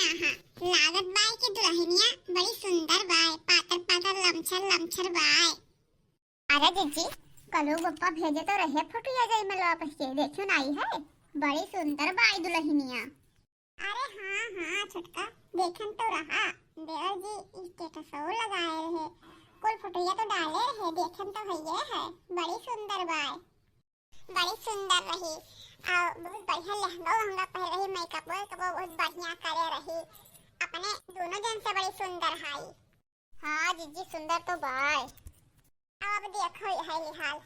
यहाँ लागत बाय के दुल्हनिया बड़ी सुंदर बाय, पातर पातर लमछर लमछर बाय। अरे जीजी कलू पप्पा भेजे तो रहे फोटो आ जाई मैं वापस के देखो ना आई है बड़ी सुंदर बाई दुल्हनिया। अरे हाँ हाँ छोटका देखन तो रहा, देवर जी स्टेटस लगाए रहे, कुल फोटोया तो डाले रहे, देखन तो भैया है बड़ी सुंदर बाय, बड़ी सुंदर रही और बहुत बढ़िया लहंगा वहंगा पहन रही, मेकअप बहुत बढ़िया करे रही, अपने दोनों जन से बड़ी सुंदर हाई। हाँ जीजी सुंदर तो बाय। अब देखो है हाल,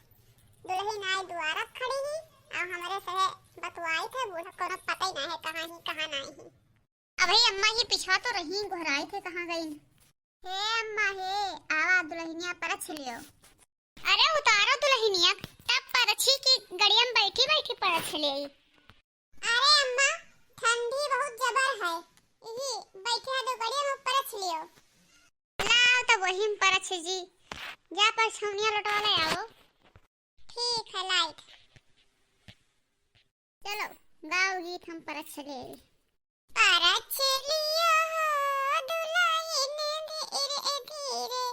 दुल्हन आई द्वारा खड़ी ही और हमारे सहे बतवाई थे बूढ़ा कोनो पता ही नहीं है कहाँ ही कहाँ नहीं ही। अबे अम्मा ये पिछवा तो रही घुराई थे कहाँ गई। हे अम्मा हे आवा दुल्हनिया परछ लियो। अरे उतारो दुल्हनिया तब परछी की गड़िया में बैठी बैठी परछ ले। अरे अम्मा ठंडी बहुत जबर है, यही बैठे दो गड़िया में परछ लियो। लाओ तो वही में परछ जी, जा पर छौनिया लौटा ले आओ। ठीक है लाइट। चलो गाओ गीत हम परछ ले। परछ लियो दुल्हन धीरे धीरे,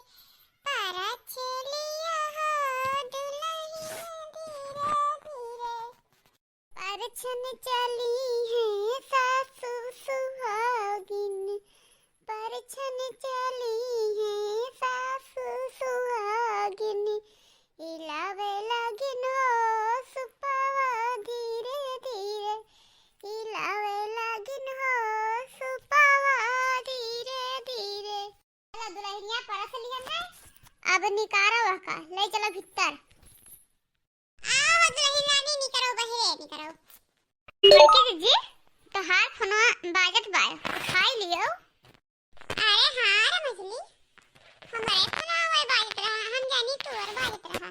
परछ लियो दुल्हन धीरे धीरे, परछन चली है सासू सुहागिन, परछन चली है सासू सुहागिन, इलावे लगिन हो सुपावा धीरे धीरे, इलावे लगिन हो सुपावा धीरे धीरे। चलो दुल्हनिया परछ लिहन है, अब निकारो वका ले चलो भीतर। आओ दुल्हन रानी निकरो बहरे निकरो। लड़के जी तो हार फोनवा बाजत बाय उठाई लियो। अरे हाँ रे मछली, हमारे फोनवा में बाजत रहा, हम जानी तोर बाजत रहा।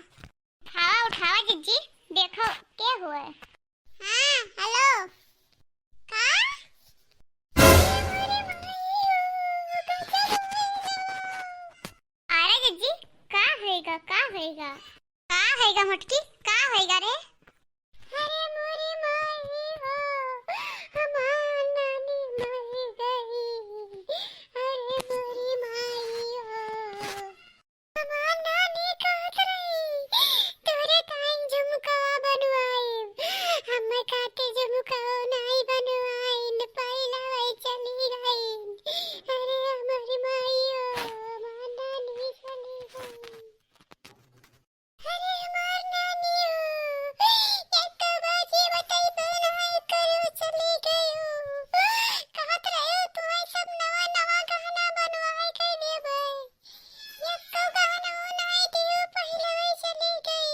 उठावा उठावा जीजी देखो क्या हुआ है। हाँ हेलो का अरे जीजी का होएगा मटकी का होएगा रे। अरे मोरी माई हो हमार नानी मर गई, अरे मोरी माई हो हमार नानी कहत रही तोरे ताई झुमका बनवाई, हम खाते झुमका नहीं बनवाई पहला वही चली गई, अरे हमारी माई हो हमार नानी चली गई, अरे हमार नानी हो एक बाजी बताई बनाई करो चली गई हो, कहत रहे हो तू सब नवा नवा गहना बनवाई के देबे, एक गहना नहीं दियो पहले वही चली गई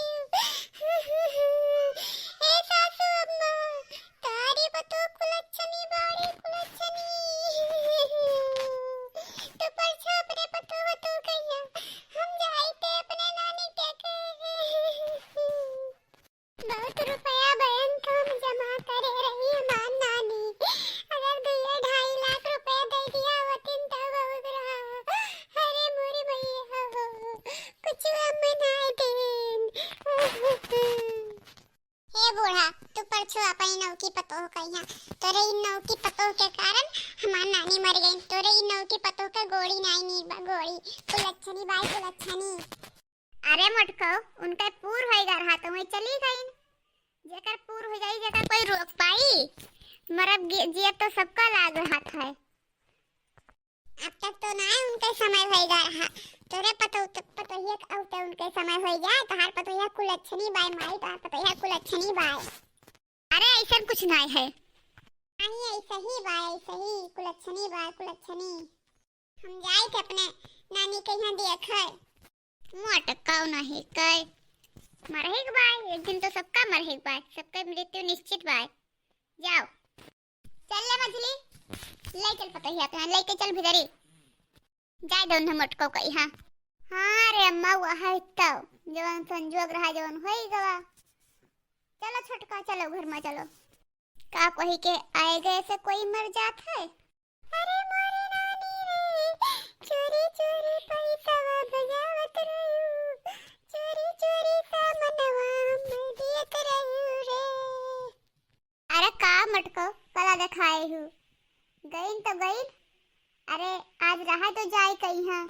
हो। ए सासू अम्मा तारी बतो कुलच्छनी बाड़ी कुलच्छनी, तो पर छापरे बतो बतो कहिया हम जाई पे अपने नानी के बहुत रुपया बैंक में जमा करे रही हमार नानी, अगर 2.5 लाख रुपया दे दिया वतिन तो बहुत रहा, अरे मोरी भैया हो कुछ हम नहीं देन। हे बूढ़ा तू परछो अपनी नौकी पतो कहिया, तोरे इन नौकी पतो के कारण हमार नानी मर गई, तोरे इन नौकी पतो के गोड़ी नहीं नीबा गोड़ी कुलच्छनी बाई कुलच्छनी। अरे मटको उनका पूर होएगा रहा तो वही चली गई, जेकर पूर हो जाई जेकर कोई रोक पाई, मरब जिया तो सबका लाग रहा था। अब तक तो ना उनके समय होएगा रहा, तोरे पतोहिया औते उनके समय हो जाए, तहार पतोहिया कुलच्छनी बाई माई तहार पतोहिया कुलच्छनी बाई। अरे ऐसा कुछ नहीं है, नहीं ऐसा ही बाई ऐसा ही कुलच्छनी बाई कुलच्छनी। हम जाए थे अपने नानी के यहाँ देखे, मटकाओ नहीं कई मरहेग बाय, एक दिन तो सबका मरहेग बाय, सबका मृत्यु निश्चित बाय। जाओ चल ले मछली ले चल पतोहिया अपना लेके चल भितरी जाए दो उन्हें मटको कही। हाँ हाँ रे अम्मा वह है तो जवन संजोग रहा जवन होई गवा। चलो छोटका चलो घर में चलो, का कही के आए गए से कोई मर जात है। अरे मोरी नानी रे चोरी चोरी पैसा बजावत रहू, चोरी चोरी सामनवा मैं देत रहू रे। अरे का मटको कला दिखाए हूँ गई तो गई। अरे आज रहा तो जाए कहीं। हाँ,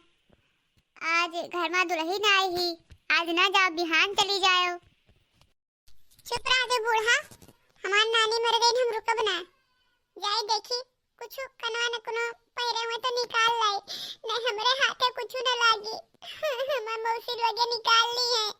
आज घर में दुल्हन आई ही, आज ना जाओ, बिहान चली जाओ। चुप रह दे बूढ़ा, हमार नानी मर गई, हम रुकब ना। जाई देखी कुछ कनवा न कोनो पहिरे हुए तो निकाल लाई, नहीं हमरे हाथे कुछ न लागी। हमार मौसी लोगे निकाल ली है।